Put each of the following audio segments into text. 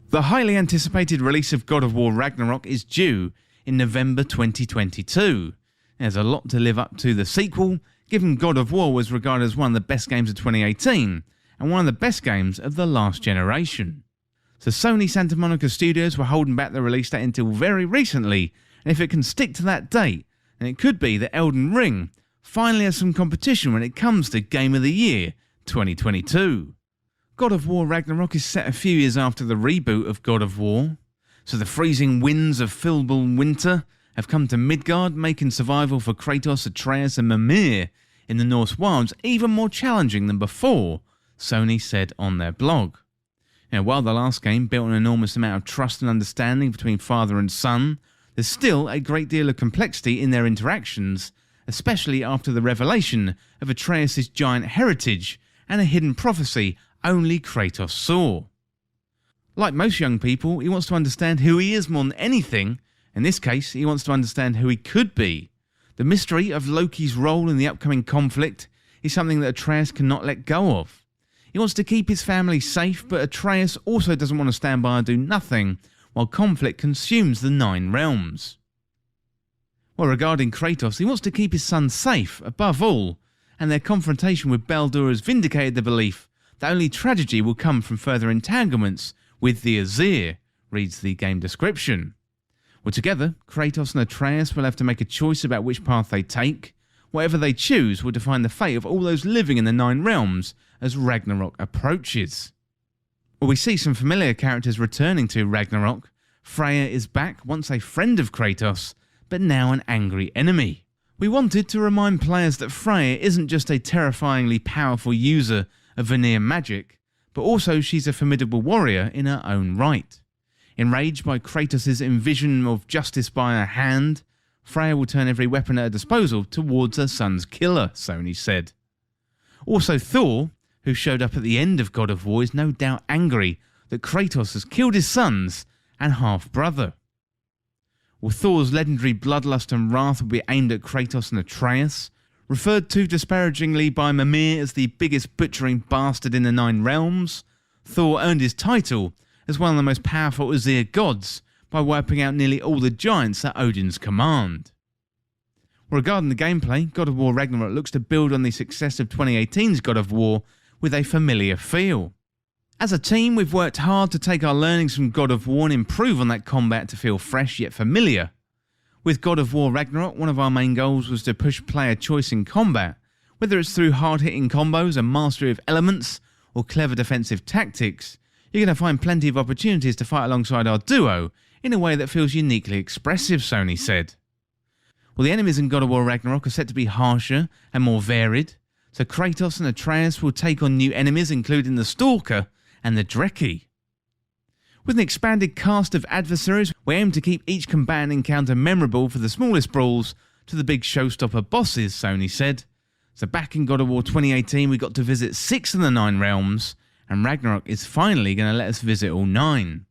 The highly anticipated release of God of War Ragnorok is due in November 2022. There's a lot to live up to the sequel, given God of War was regarded as one of the best games of 2018 and one of the best games of the last generation. So Sony Santa Monica Studios were holding back the release date until very recently, and if it can stick to that date, then it could be that Elden Ring finally has some competition when it comes to Game of the Year 2022. God of War Ragnarok is set a few years after the reboot of God of War, so the freezing winds of Filbul winter have come to Midgard, making survival for Kratos, Atreus and Mimir in the Norse wilds even more challenging than before, Sony said on their blog. Now, while the last game built an enormous amount of trust and understanding between father and son, there's still a great deal of complexity in their interactions, especially after the revelation of Atreus' giant heritage and a hidden prophecy only Kratos saw. Like most young people, he wants to understand who he is more than anything. In this case, he wants to understand who he could be. The mystery of Loki's role in the upcoming conflict is something that Atreus cannot let go of. He wants to keep his family safe, but Atreus also doesn't want to stand by and do nothing while conflict consumes the Nine Realms. Well, regarding Kratos, he wants to keep his son safe above all, and their confrontation with Baldur has vindicated the belief that only tragedy will come from further entanglements with the Azir, reads the game description. Well, together, Kratos and Atreus will have to make a choice about which path they take. Whatever they choose will define the fate of all those living in the Nine Realms as Ragnarok approaches. Well, we see some familiar characters returning to Ragnarok. Freya is back, once a friend of Kratos, but now an angry enemy. We wanted to remind players that Freya isn't just a terrifyingly powerful user of Vanir magic, but also she's a formidable warrior in her own right. Enraged by Kratos' envision of justice by her hand, Freya will turn every weapon at her disposal towards her son's killer, Sony said. Also Thor, who showed up at the end of God of War, is no doubt angry that Kratos has killed his sons and half-brother. Well, Thor's legendary bloodlust and wrath will be aimed at Kratos and Atreus, referred to disparagingly by Mimir as the biggest butchering bastard in the Nine Realms. Thor earned his title as one of the most powerful Azir gods by wiping out nearly all the giants at Odin's command. Regarding the gameplay, God of War Ragnarok looks to build on the success of 2018's God of War with a familiar feel. As a team, we've worked hard to take our learnings from God of War and improve on that combat to feel fresh yet familiar. With God of War Ragnarok, one of our main goals was to push player choice in combat, whether it's through hard-hitting combos and mastery of elements or clever defensive tactics. You're going to find plenty of opportunities to fight alongside our duo in a way that feels uniquely expressive, Sony said. Well, the enemies in God of War Ragnarok are set to be harsher and more varied, so Kratos and Atreus will take on new enemies including the Stalker and the Dreki. With an expanded cast of adversaries, we aim to keep each combatant encounter memorable, for the smallest brawls to the big showstopper bosses, Sony said. So back in God of War 2018 we got to visit 6 of the 9 realms, and Ragnarok is finally going to let us visit all 9.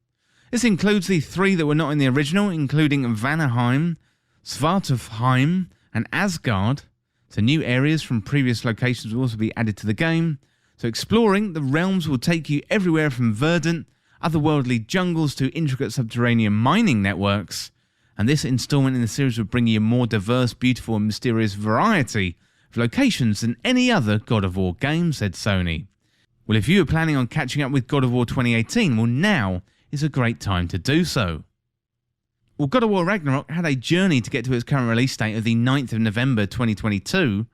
This includes the 3 that were not in the original, including Vanaheim, Svartalfheim and Asgard. So new areas from previous locations will also be added to the game. So exploring the realms will take you everywhere from verdant, otherworldly jungles to intricate subterranean mining networks, and this installment in the series will bring you a more diverse, beautiful and mysterious variety of locations than any other God of War game, said Sony. Well, if you were planning on catching up with God of War 2018, well, now is a great time to do so. Well, God of War Ragnarok had a journey to get to its current release date of the 9th of November 2022.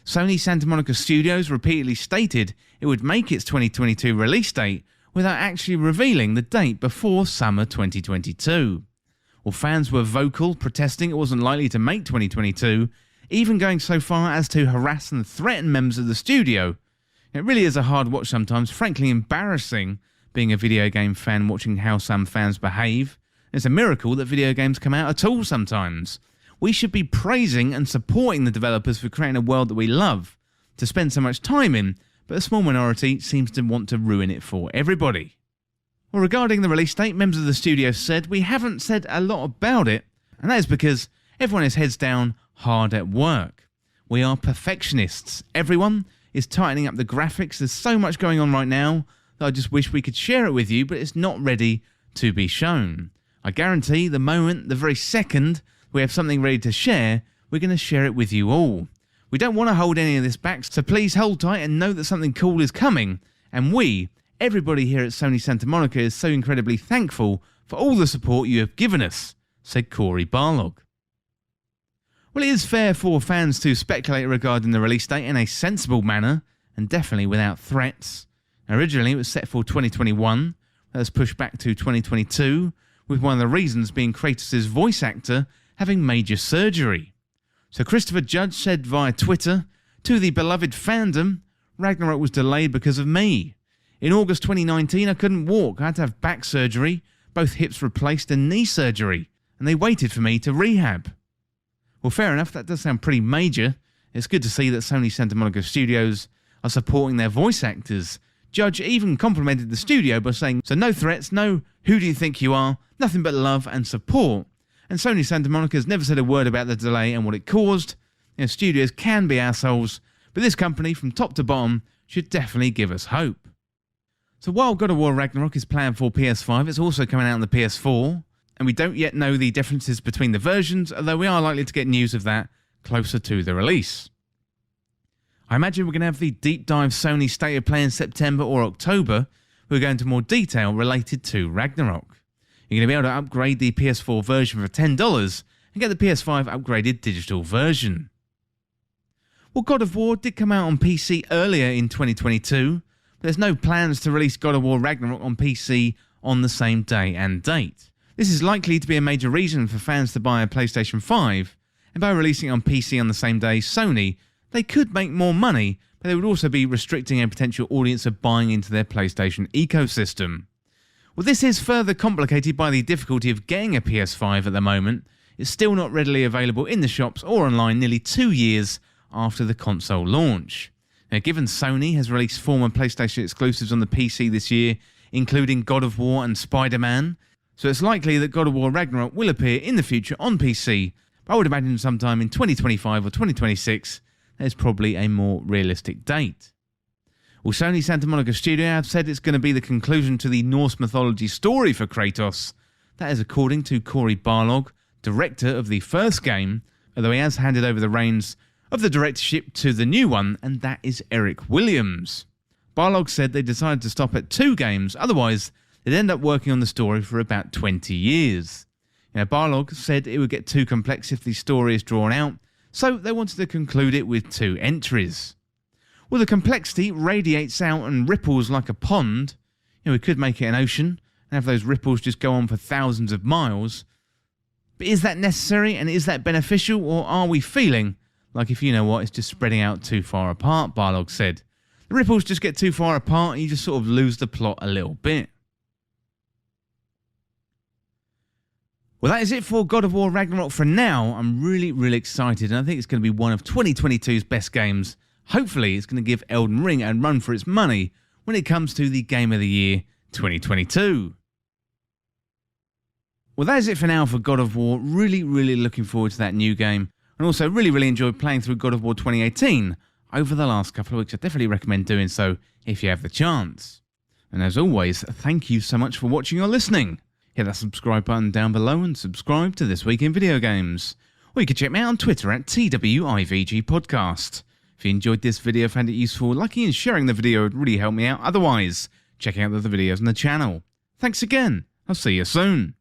Sony Santa Monica Studios repeatedly stated it would make its 2022 release date without actually revealing the date before summer 2022. Well, fans were vocal, protesting it wasn't likely to make 2022, even going so far as to harass and threaten members of the studio. It really is a hard watch sometimes, frankly embarrassing being a video game fan watching how some fans behave. It's a miracle that video games come out at all sometimes. We should be praising and supporting the developers for creating a world that we love to spend so much time in, but a small minority seems to want to ruin it for everybody. Well, regarding the release date, members of the studio said, "We haven't said a lot about it, and that is because everyone is heads down, hard at work. We are perfectionists. Everyone is tightening up the graphics. There's so much going on right now that I just wish we could share it with you, but it's not ready to be shown. I guarantee the moment, the very second we have something ready to share, we're going to share it with you all. We don't want to hold any of this back, so please hold tight and know that something cool is coming. And we, everybody here at Sony Santa Monica, is so incredibly thankful for all the support you have given us, said Cory Barlog. Well, it is fair for fans to speculate regarding the release date in a sensible manner, and definitely without threats. Originally, it was set for 2021, that was pushed back to 2022, with one of the reasons being Kratos' voice actor having major surgery. So Christopher Judge said via Twitter, "To the beloved fandom, Ragnarok was delayed because of me. In August 2019, I couldn't walk. I had to have back surgery, both hips replaced and knee surgery, and they waited for me to rehab." Well, fair enough, that does sound pretty major. It's good to see that Sony Santa Monica Studios are supporting their voice actors. Judge even complimented the studio by saying, "So no threats, no who do you think you are, nothing but love and support." And Sony Santa Monica has never said a word about the delay and what it caused. Studios can be assholes, but this company, from top to bottom, should definitely give us hope. So while God of War Ragnarok is planned for PS5, it's also coming out on the PS4, and we don't yet know the differences between the versions, although we are likely to get news of that closer to the release. I imagine we're going to have the deep dive Sony State of Play in September or October. We'll go into more detail related to Ragnarok. You're going to be able to upgrade the PS4 version for $10 and get the PS5 upgraded digital version. Well, God of War did come out on PC earlier in 2022, but there's no plans to release God of War Ragnarok on PC on the same day and date. This is likely to be a major reason for fans to buy a PlayStation 5, and by releasing it on PC on the same day, Sony, they could make more money, but they would also be restricting a potential audience of buying into their PlayStation ecosystem. Well, this is further complicated by the difficulty of getting a PS5 at the moment. It's still not readily available in the shops or online nearly 2 years after the console launch. Now, given Sony has released former PlayStation exclusives on the PC this year, including God of War and Spider-Man, so it's likely that God of War Ragnarok will appear in the future on PC, but I would imagine sometime in 2025 or 2026, there's probably a more realistic date. Well, Sony Santa Monica Studio have said it's going to be the conclusion to the Norse mythology story for Kratos. That is according to Cory Barlog, director of the first game, although he has handed over the reins of the directorship to the new one, and that is Eric Williams. Barlog said they decided to stop at 2 games, otherwise they'd end up working on the story for about 20 years. Barlog said it would get too complex if the story is drawn out, so they wanted to conclude it with 2 entries. Well, the complexity radiates out and ripples like a pond. We could make it an ocean and have those ripples just go on for thousands of miles. But is that necessary and is that beneficial, or are we feeling like, if you know what, it's just spreading out too far apart, Barlog said. The ripples just get too far apart and you just sort of lose the plot a little bit. Well, that is it for God of War Ragnarok for now. I'm really excited, and I think it's going to be one of 2022's best games. Hopefully, it's going to give Elden Ring a run for its money when it comes to the Game of the Year 2022. Well, that is it for now for God of War. Really looking forward to that new game, and also really enjoyed playing through God of War 2018 over the last couple of weeks. I definitely recommend doing so if you have the chance. And as always, thank you so much for watching or listening. Hit that subscribe button down below and subscribe to This Week in Video Games. Or you can check me out on Twitter at TWIVG Podcast. If you enjoyed this video, found it useful, liking and sharing the video would really help me out. Otherwise, checking out the other videos on the channel. Thanks again. I'll see you soon.